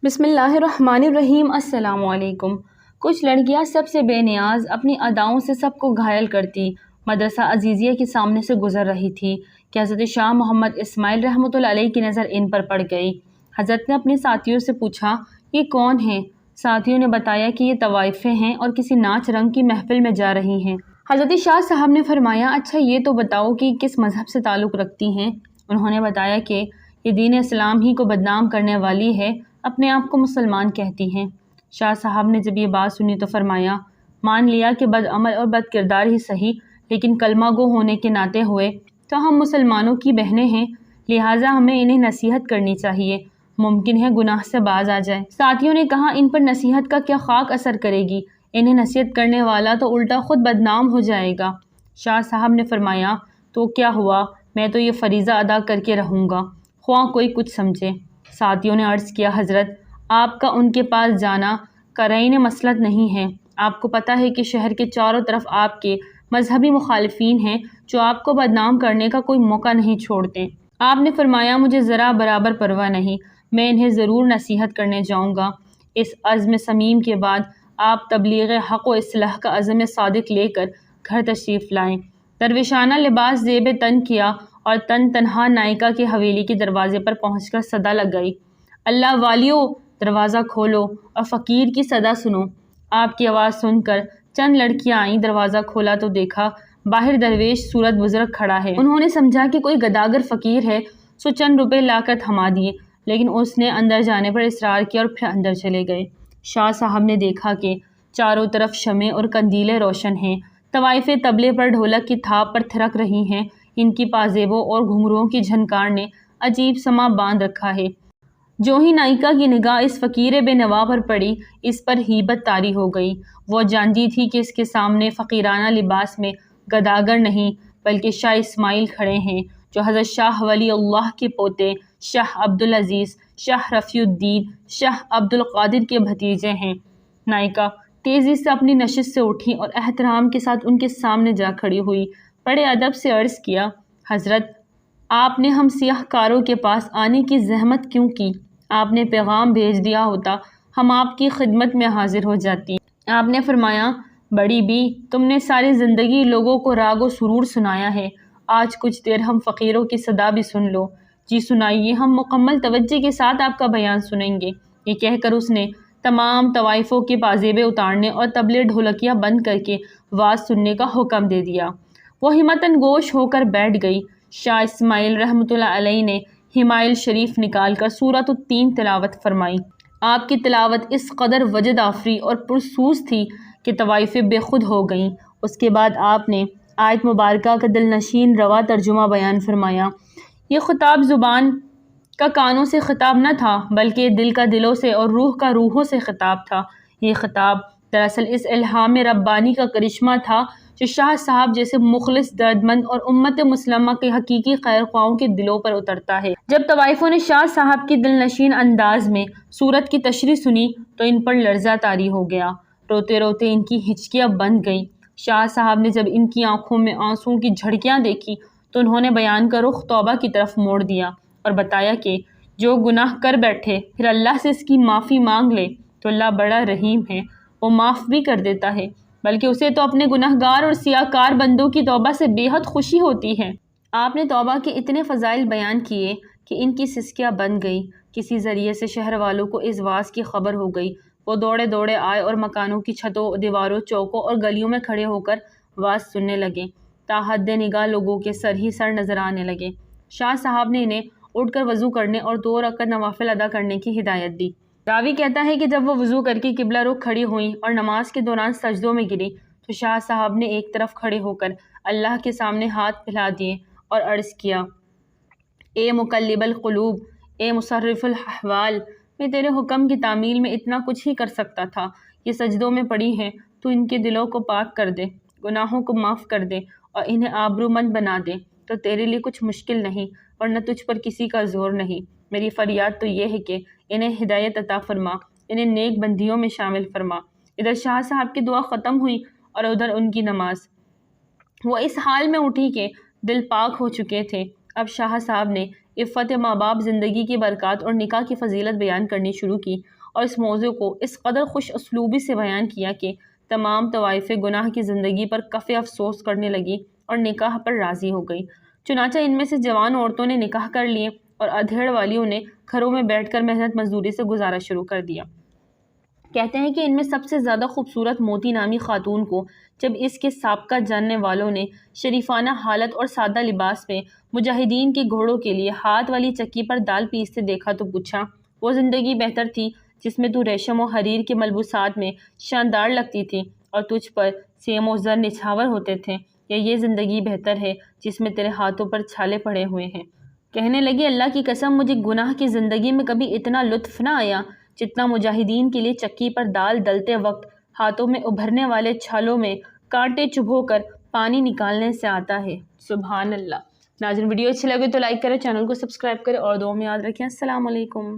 بسم اللہ الرحمن الرحیم۔ السلام علیکم۔ کچھ لڑکیاں سب سے بے نیاز اپنی اداؤں سے سب کو گھائل کرتی مدرسہ عزیزیہ کے سامنے سے گزر رہی تھی کہ حضرت شاہ محمد اسماعیل رحمۃ اللہ علیہ کی نظر ان پر پڑ گئی۔ حضرت نے اپنے ساتھیوں سے پوچھا، یہ کون ہیں؟ ساتھیوں نے بتایا کہ یہ طوائفیں ہیں اور کسی ناچ رنگ کی محفل میں جا رہی ہیں۔ حضرت شاہ صاحب نے فرمایا، اچھا یہ تو بتاؤ کہ کس مذہب سے تعلق رکھتی ہیں؟ انہوں نے بتایا کہ یہ دین اسلام ہی کو بدنام کرنے والی ہے، اپنے آپ کو مسلمان کہتی ہیں۔ شاہ صاحب نے جب یہ بات سنی تو فرمایا، مان لیا کہ بد عمل اور بد کردار ہی صحیح، لیکن کلمہ گو ہونے کے ناطے ہوئے تو ہم مسلمانوں کی بہنیں ہیں، لہٰذا ہمیں انہیں نصیحت کرنی چاہیے، ممکن ہے گناہ سے باز آ جائے۔ ساتھیوں نے کہا، ان پر نصیحت کا کیا خاک اثر کرے گی؟ انہیں نصیحت کرنے والا تو الٹا خود بدنام ہو جائے گا۔ شاہ صاحب نے فرمایا، تو کیا ہوا، میں تو یہ فریضہ ادا کر کے رہوں گا، خواہ کوئی کچھ سمجھے۔ ساتھیوں نے عرض کیا، حضرت آپ کا ان کے پاس جانا قرائن مصلحت نہیں ہے، آپ کو پتہ ہے کہ شہر کے چاروں طرف آپ کے مذہبی مخالفین ہیں جو آپ کو بدنام کرنے کا کوئی موقع نہیں چھوڑتے۔ آپ نے فرمایا، مجھے ذرا برابر پرواہ نہیں، میں انہیں ضرور نصیحت کرنے جاؤں گا۔ اس عزم سمیم کے بعد آپ تبلیغ حق و اصلاح کا عزم صادق لے کر گھر تشریف لائیں، درویشانہ لباس زیب تن کیا اور تن تنہا نائکا کے حویلی کے دروازے پر پہنچ کر صدا لگائی، اللہ والیو دروازہ کھولو اور فقیر کی صدا سنو۔ آپ کی آواز سن کر چند لڑکیاں آئیں، دروازہ کھولا تو دیکھا باہر درویش صورت بزرگ کھڑا ہے۔ انہوں نے سمجھا کہ کوئی گداگر فقیر ہے، سو چند روپے لا کر تھما دیے، لیکن اس نے اندر جانے پر اصرار کیا اور پھر اندر چلے گئے۔ شاہ صاحب نے دیکھا کہ چاروں طرف شمع اور قندیلیں روشن ہیں، طوائفیں طبلے پر ڈھولک کی تھاپ پر تھرک رہی ہیں، ان کی پازیبوں اور گھنگروؤں کی جھنکار نے عجیب سما باندھ رکھا ہے۔ جو ہی نائکا کی نگاہ اس فقیر بے نوا پر پڑی، اس پر ہیبت طاری ہو گئی۔ وہ جانتی تھی کہ اس کے سامنے فقیرانہ لباس میں گداگر نہیں بلکہ شاہ اسماعیل کھڑے ہیں، جو حضرت شاہ ولی اللہ کے پوتے شاہ عبدالعزیز، شاہ رفیع الدین، شاہ عبدالقادر کے بھتیجے ہیں۔ نائکا تیزی سے اپنی نشست سے اٹھی اور احترام کے ساتھ ان کے سامنے جا کھڑی ہوئی، بڑے ادب سے عرض کیا، حضرت آپ نے ہم سیاہ کاروں کے پاس آنے کی زحمت کیوں کی؟ آپ نے پیغام بھیج دیا ہوتا، ہم آپ کی خدمت میں حاضر ہو جاتی۔ آپ نے فرمایا، بڑی بی، تم نے ساری زندگی لوگوں کو راگ و سرور سنایا ہے، آج کچھ دیر ہم فقیروں کی صدا بھی سن لو۔ جی سنائیے، ہم مکمل توجہ کے ساتھ آپ کا بیان سنیں گے۔ یہ کہہ کر اس نے تمام طوائفوں کے پازیبے اتارنے اور طبلے ڈھولکیاں بند کر کے واز سننے کا حکم دے دیا۔ وہ ہمتاً گوش ہو کر بیٹھ گئی۔ شاہ اسماعیل رحمۃ اللہ علیہ نے ہمائل شریف نکال کر سورۃ التین تلاوت فرمائی۔ آپ کی تلاوت اس قدر وجد آفری اور پرسوز تھی کہ طوائفیں بے خود ہو گئیں۔ اس کے بعد آپ نے آیت مبارکہ کا دل نشین رواں ترجمہ بیان فرمایا۔ یہ خطاب زبان کا کانوں سے خطاب نہ تھا، بلکہ دل کا دلوں سے اور روح کا روحوں سے خطاب تھا۔ یہ خطاب دراصل اس الہام ربانی کا کرشمہ تھا جو شاہ صاحب جیسے مخلص، درد مند اور امت مسلمہ کے حقیقی خیر خواہوں کے دلوں پر اترتا ہے۔ جب طوائفوں نے شاہ صاحب کی دل نشین انداز میں سورت کی تشریح سنی تو ان پر لرزہ طاری ہو گیا، روتے روتے ان کی ہچکیاں بند گئیں۔ شاہ صاحب نے جب ان کی آنکھوں میں آنسوؤں کی جھڑکیاں دیکھی تو انہوں نے بیان کا رخ توبہ کی طرف موڑ دیا اور بتایا کہ جو گناہ کر بیٹھے پھر اللہ سے اس کی معافی مانگ لے تو اللہ بڑا رحیم ہے، وہ معاف بھی کر دیتا ہے، بلکہ اسے تو اپنے گناہ گار اور سیاہ کار بندوں کی توبہ سے بے حد خوشی ہوتی ہے۔ آپ نے توبہ کے اتنے فضائل بیان کیے کہ ان کی سسکیاں بن گئیں۔ کسی ذریعے سے شہر والوں کو اس واز کی خبر ہو گئی، وہ دوڑے دوڑے آئے اور مکانوں کی چھتوں، دیواروں، چوکوں اور گلیوں میں کھڑے ہو کر واز سننے لگے۔ تاحد نگاہ لوگوں کے سر ہی سر نظر آنے لگے۔ شاہ صاحب نے انہیں اٹھ کر وضو کرنے اور 2 رکعت نوافل ادا کرنے کی ہدایت دی۔ راوی کہتا ہے کہ جب وہ وضو کر کے قبلہ رخ کھڑی ہوئیں اور نماز کے دوران سجدوں میں گریں تو شاہ صاحب نے ایک طرف کھڑے ہو کر اللہ کے سامنے ہاتھ پھیلا دیے اور عرض کیا، اے مقلب القلوب، اے مصرف الاحوال، میں تیرے حکم کی تعمیل میں اتنا کچھ ہی کر سکتا تھا، یہ سجدوں میں پڑی ہیں، تو ان کے دلوں کو پاک کر دے، گناہوں کو معاف کر دے اور انہیں آبرومند بنا دے، تو تیرے لیے کچھ مشکل نہیں، ورنہ تجھ پر کسی کا زور نہیں۔ میری فریاد تو یہ ہے کہ انہیں ہدایت عطا فرما، انہیں نیک بندیوں میں شامل فرما۔ ادھر شاہ صاحب کی دعا ختم ہوئی اور ادھر ان کی نماز۔ وہ اس حال میں اٹھی کہ دل پاک ہو چکے تھے، اب شاہ صاحب نے عفت ماں باپ، زندگی کی برکات اور نکاح کی فضیلت بیان کرنی شروع کی اور اس موضوع کو اس قدر خوش اسلوبی سے بیان کیا کہ تمام طوائف گناہ کی زندگی پر کف افسوس کرنے لگی اور نکاح پر راضی ہو گئی۔ چنانچہ ان میں سے جوان عورتوں نے نکاح کر لیے اور ادھیڑ والیوں نے گھروں میں بیٹھ کر محنت مزدوری سے گزارا شروع کر دیا۔ کہتے ہیں کہ ان میں سب سے زیادہ خوبصورت موتی نامی خاتون کو جب اس کے سابقہ جاننے والوں نے شریفانہ حالت اور سادہ لباس میں مجاہدین کے گھوڑوں کے لیے ہاتھ والی چکی پر دال پیستے دیکھا تو پوچھا، وہ زندگی بہتر تھی جس میں تو ریشم و حریر کے ملبوسات میں شاندار لگتی تھی اور تجھ پر سیم و زر نچھاور ہوتے تھے، یا یہ زندگی بہتر ہے جس میں تیرے ہاتھوں پر چھالے پڑے ہوئے ہیں؟ کہنے لگی، اللہ کی قسم مجھے گناہ کی زندگی میں کبھی اتنا لطف نہ آیا جتنا مجاہدین کے لیے چکی پر دال ڈلتے وقت ہاتھوں میں ابھرنے والے چھالوں میں کانٹے چبھو کر پانی نکالنے سے آتا ہے۔ سبحان اللہ۔ ناظرین، ویڈیو اچھی لگے تو لائک کریں، چینل کو سبسکرائب کریں اور دعاؤں میں یاد رکھیں۔ السلام علیکم۔